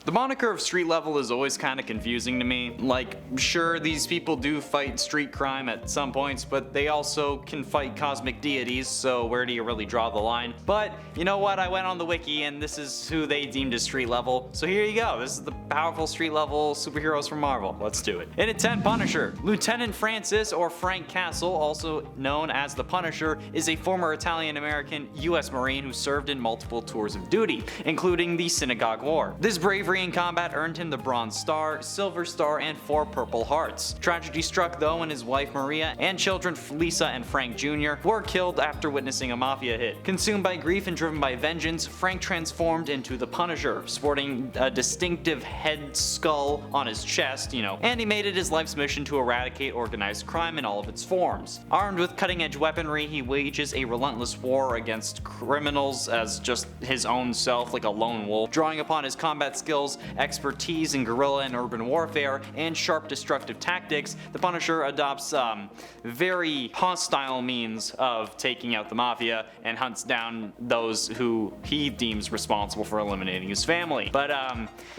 The moniker of street level is always kind of confusing to me. Like, sure, these people do fight street crime at some points, but they also can fight cosmic deities, so where do you really draw the line? But you know what, I went on the wiki and this is who they deemed as street level, so here you go. This is the powerful street level superheroes from Marvel. Let's do it. In at 10, Punisher. Lieutenant Francis, or Frank Castle, also known as the Punisher, is a former Italian-American U.S. Marine who served in multiple tours of duty, including the Synagogue War. This bravery in combat earned him the Bronze Star, Silver Star, and 4 Purple Hearts. Tragedy struck though when his wife Maria and children Lisa and Frank Jr. were killed after witnessing a mafia hit. Consumed by grief and driven by vengeance, Frank transformed into the Punisher, sporting a distinctive head skull on his chest, and he made it his life's mission to eradicate organized crime in all of its forms. Armed with cutting-edge weaponry, he wages a relentless war against criminals as just his own self, like a lone wolf, drawing upon his combat skills, expertise in guerrilla and urban warfare, and sharp destructive tactics. The Punisher adopts very hostile means of taking out the mafia and hunts down those who he deems responsible for eliminating his family. But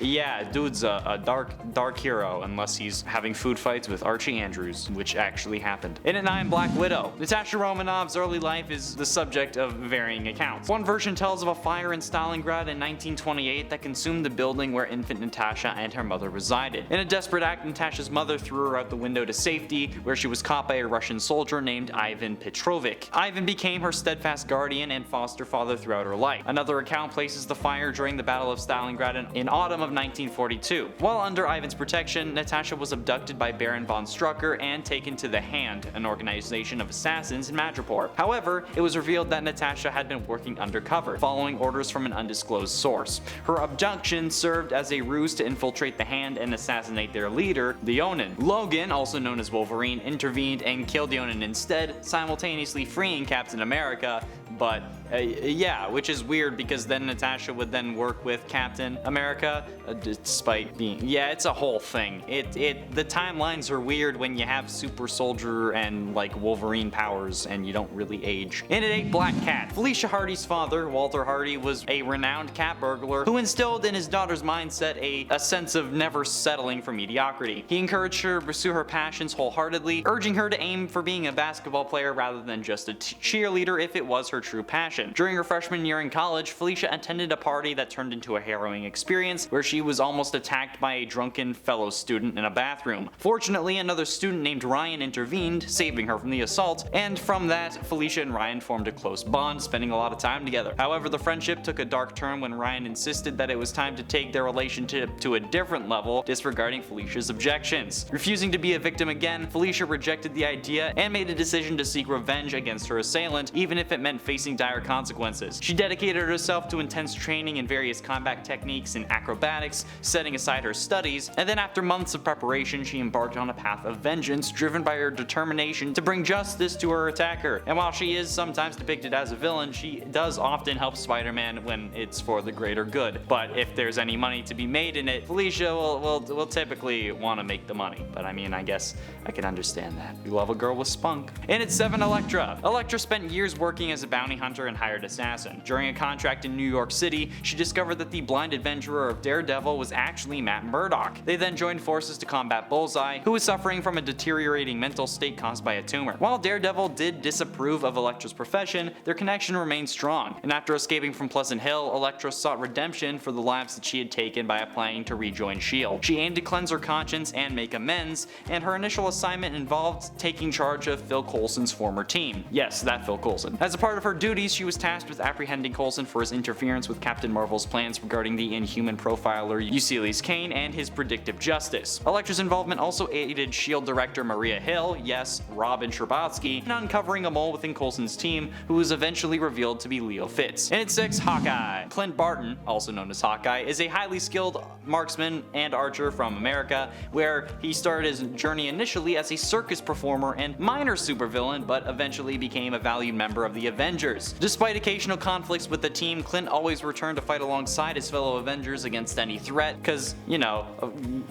yeah, dude's a dark hero unless he's having food fights with Archie Andrews, which actually happened. In at 9, Black Widow. Natasha Romanoff's early life is the subject of varying accounts. One version tells of a fire in Stalingrad in 1928 that consumed the building where infant Natasha and her mother resided. In a desperate act, Natasha's mother threw her out the window to safety, where she was caught by a Russian soldier named Ivan Petrovich. Ivan became her steadfast guardian and foster father throughout her life. Another account places the fire during the Battle of Stalingrad in autumn of 1942. While under Ivan's protection, Natasha was abducted by Baron von Strucker and taken to the Hand, an organization of assassins in Madripoor. However, it was revealed that Natasha had been working undercover, following orders from an undisclosed source. Her abduction served as a ruse to infiltrate the Hand and assassinate their leader, the Onin. Logan, also known as Wolverine, intervened and killed the Onin instead, simultaneously freeing Captain America. But yeah, which is weird because then Natasha would then work with Captain America, despite being, yeah, it's a whole thing. The timelines are weird when you have super soldier and like Wolverine powers and you don't really age. In at 8, Black Cat. Felicia Hardy's father, Walter Hardy, was a renowned cat burglar who instilled in his daughter's mindset a sense of never settling for mediocrity. He encouraged her to pursue her passions wholeheartedly, urging her to aim for being a basketball player rather than just a cheerleader if it was her true passion. During her freshman year in college, Felicia attended a party that turned into a harrowing experience where she was almost attacked by a drunken fellow student in a bathroom. Fortunately, another student named Ryan intervened, saving her from the assault, and from that, Felicia and Ryan formed a close bond, spending a lot of time together. However, the friendship took a dark turn when Ryan insisted that it was time to take their relationship to a different level, disregarding Felicia's objections. Refusing to be a victim again, Felicia rejected the idea and made a decision to seek revenge against her assailant, even if it meant facing dire consequences. She dedicated herself to intense training in various combat techniques and acrobatics, setting aside her studies, and then after months of preparation, she embarked on a path of vengeance driven by her determination to bring justice to her attacker. And while she is sometimes depicted as a villain, she does often help Spider-Man when it's for the greater good. But if there's any money to be made in it, Felicia will typically want to make the money. But I mean, I guess I can understand that. You love a girl with spunk. And at 7, Elektra. Elektra spent years working as a bounty hunter and hired assassin. During a contract in New York City, she discovered that the blind adventurer of Daredevil was actually Matt Murdock. They then joined forces to combat Bullseye, who was suffering from a deteriorating mental state caused by a tumor. While Daredevil did disapprove of Elektra's profession, their connection remained strong, and after escaping from Pleasant Hill, Elektra sought redemption for the lives that she had taken by applying to rejoin S.H.I.E.L.D. She aimed to cleanse her conscience and make amends, and her initial assignment involved taking charge of Phil Coulson's former team. Yes, that Phil Coulson. As a part of her duties, she was tasked with apprehending Coulson for his interference with Captain Marvel's plans regarding the Inhuman profiler Ulysses Kane and his predictive justice. Elektra's involvement also aided S.H.I.E.L.D. director Maria Hill, yes, Robin Scherbatsky, in uncovering a mole within Coulson's team, who was eventually revealed to be Leo Fitz. And at 6, Hawkeye. Clint Barton, also known as Hawkeye, is a highly skilled marksman and archer from America, where he started his journey initially as a circus performer and minor supervillain, but eventually became a valued member of the Avengers Avengers. Despite occasional conflicts with the team, Clint always returned to fight alongside his fellow Avengers against any threat, cause, you know,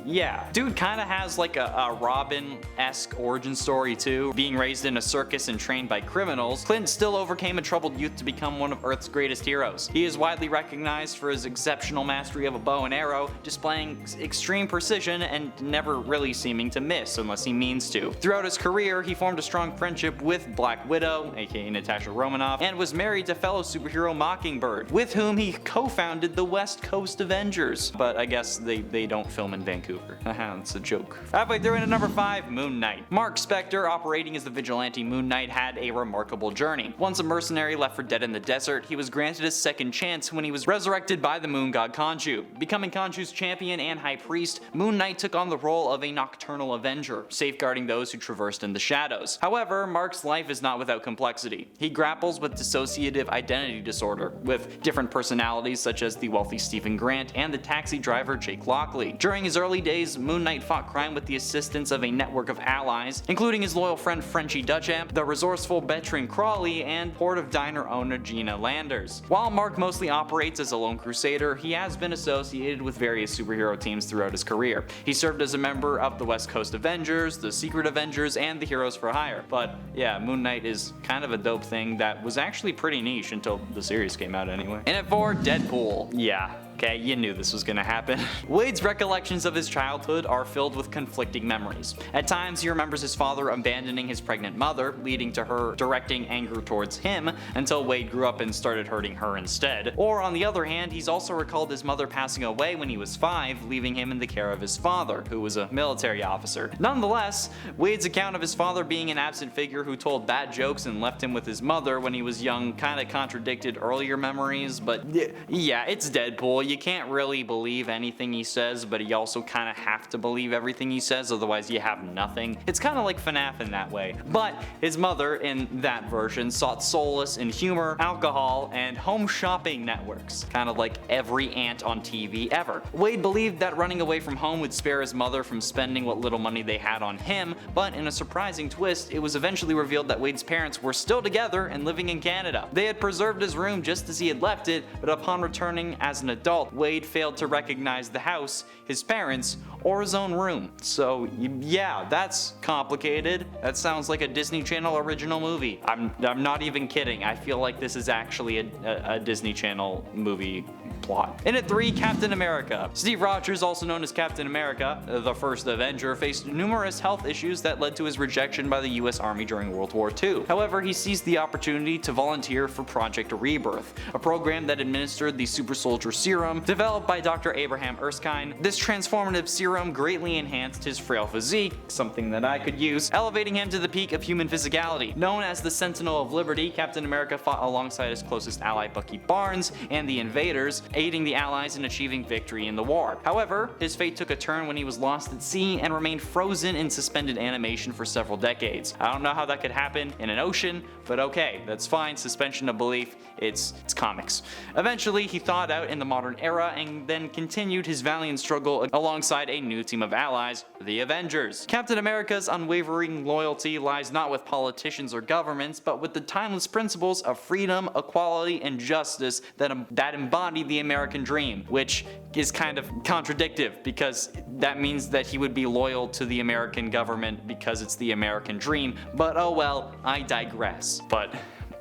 yeah. Dude kinda has like a Robin-esque origin story too. Being raised in a circus and trained by criminals, Clint still overcame a troubled youth to become one of Earth's greatest heroes. He is widely recognized for his exceptional mastery of a bow and arrow, displaying extreme precision and never really seeming to miss unless he means to. Throughout his career, he formed a strong friendship with Black Widow, aka Natasha Romanoff, and was married to fellow superhero Mockingbird, with whom he co-founded the West Coast Avengers. But I guess they don't film in Vancouver. Haha, it's a joke. Halfway through into number 5, Moon Knight. Mark Spector, operating as the vigilante Moon Knight, had a remarkable journey. Once a mercenary left for dead in the desert, he was granted a second chance when he was resurrected by the moon god Khonshu. Becoming Khonshu's champion and high priest, Moon Knight took on the role of a nocturnal avenger, safeguarding those who traversed in the shadows. However, Mark's life is not without complexity. He grapples with dissociative identity disorder, with different personalities such as the wealthy Stephen Grant and the taxi driver Jake Lockley. During his early days, Moon Knight fought crime with the assistance of a network of allies, including his loyal friend Frenchie Duchamp, the resourceful veteran Crawley, and Port of Diner owner Gina Landers. While Mark mostly operates as a lone crusader, he has been associated with various superhero teams throughout his career. He served as a member of the West Coast Avengers, the Secret Avengers, and the Heroes for Hire. But yeah, Moon Knight is kind of a dope thing that was actually pretty niche until the series came out anyway. And at 4, Deadpool. Yeah. Okay, you knew this was gonna happen. Wade's recollections of his childhood are filled with conflicting memories. At times, he remembers his father abandoning his pregnant mother, leading to her directing anger towards him until Wade grew up and started hurting her instead. Or on the other hand, he's also recalled his mother passing away when he was 5, leaving him in the care of his father, who was a military officer. Nonetheless, Wade's account of his father being an absent figure who told bad jokes and left him with his mother when he was young kinda contradicted earlier memories, but yeah, it's Deadpool. You can't really believe anything he says, but you also kind of have to believe everything he says, otherwise you have nothing. It's kind of like FNAF in that way. But his mother, in that version, sought solace in humor, alcohol, and home shopping networks. Kind of like every aunt on TV ever. Wade believed that running away from home would spare his mother from spending what little money they had on him, but in a surprising twist, it was eventually revealed that Wade's parents were still together and living in Canada. They had preserved his room just as he had left it, but upon returning as an adult, Wade failed to recognize the house, his parents, or his own room. So yeah, that's complicated. That sounds like a Disney Channel original movie. I'm not even kidding. I feel like this is actually a Disney Channel movie plot. And at 3, Captain America. Steve Rogers, also known as Captain America, the first Avenger, faced numerous health issues that led to his rejection by the US Army during World War II. However, he seized the opportunity to volunteer for Project Rebirth, a program that administered the super soldier serum developed by Dr. Abraham Erskine. This transformative serum greatly enhanced his frail physique, something that I could use, elevating him to the peak of human physicality. Known as the Sentinel of Liberty, Captain America fought alongside his closest ally Bucky Barnes and the Invaders, aiding the Allies in achieving victory in the war. However, his fate took a turn when he was lost at sea and remained frozen in suspended animation for several decades. I don't know how that could happen in an ocean, but okay, that's fine. Suspension of belief, it's comics. Eventually, he thawed out in the modern era and then continued his valiant struggle alongside a new team of allies, the Avengers. Captain America's unwavering loyalty lies not with politicians or governments, but with the timeless principles of freedom, equality, and justice that embody the American dream, which is kind of contradictive because that means that he would be loyal to the American government because it's the American dream, but oh well, I digress. But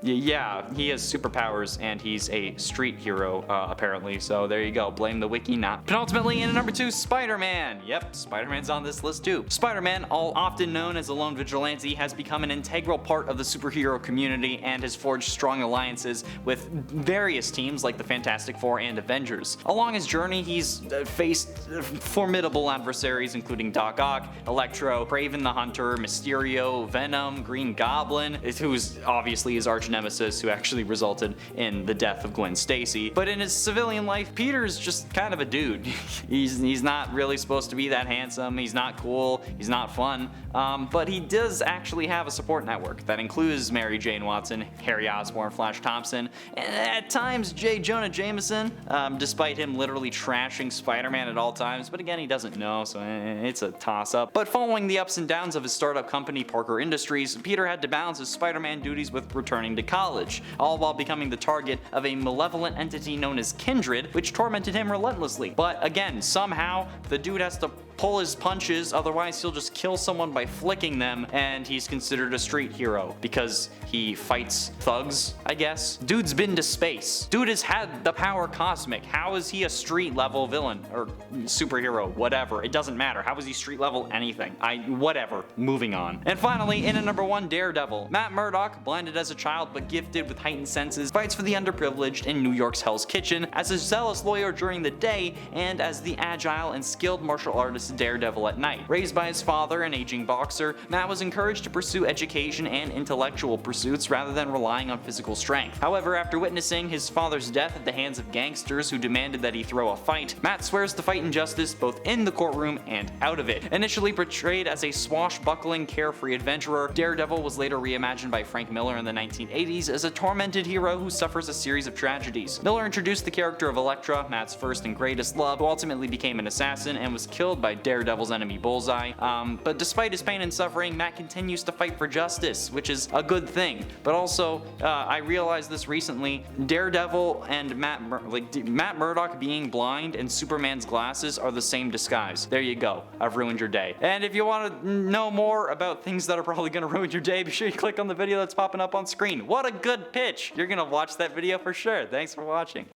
yeah, he has superpowers and he's a street hero, apparently, so there you go, blame the wiki not. Penultimately, in number 2, Spider-Man. Yep, Spider-Man's on this list too. Spider-Man, often known as a lone vigilante, has become an integral part of the superhero community and has forged strong alliances with various teams like the Fantastic Four and Avengers. Along his journey, he's faced formidable adversaries including Doc Ock, Electro, Kraven the Hunter, Mysterio, Venom, Green Goblin, who's obviously his arch nemesis who actually resulted in the death of Gwen Stacy. But in his civilian life, Peter's just kind of a dude. He's not really supposed to be that handsome, he's not cool, he's not fun, but he does actually have a support network that includes Mary Jane Watson, Harry Osborn, Flash Thompson, and at times J. Jonah Jameson, despite him literally trashing Spider-Man at all times, but again, he doesn't know, so it's a toss-up. But following the ups and downs of his startup company, Parker Industries, Peter had to balance his Spider-Man duties with returning to college, all while becoming the target of a malevolent entity known as Kindred, which tormented him relentlessly. But again, somehow, the dude has to pull his punches, otherwise he'll just kill someone by flicking them, and he's considered a street hero because he fights thugs, I guess. Dude's been to space. Dude has had the power cosmic. How is he a street level villain or superhero? Whatever. It doesn't matter. How is he street level anything? Whatever. Moving on. And finally, in at number 1, Daredevil. Matt Murdock, blinded as a child but gifted with heightened senses, fights for the underprivileged in New York's Hell's Kitchen as a zealous lawyer during the day and as the agile and skilled martial artist Daredevil at night. Raised by his father, an aging boxer, Matt was encouraged to pursue education and intellectual pursuits rather than relying on physical strength. However, after witnessing his father's death at the hands of gangsters who demanded that he throw a fight, Matt swears to fight injustice both in the courtroom and out of it. Initially portrayed as a swashbuckling, carefree adventurer, Daredevil was later reimagined by Frank Miller in the 1980s as a tormented hero who suffers a series of tragedies. Miller introduced the character of ELEKTRA, Matt's first and greatest love, who ultimately became an assassin and was killed by Daredevil's enemy Bullseye. But despite his pain and suffering, Matt continues to fight for justice, which is a good thing. But also, I realized this recently, Daredevil and Matt Murdock being blind and Superman's glasses are the same disguise. There you go. I've ruined your day. And if you want to know more about things that are probably going to ruin your day, be sure you click on the video that's popping up on screen. What a good pitch! You're going to watch that video for sure. Thanks for watching.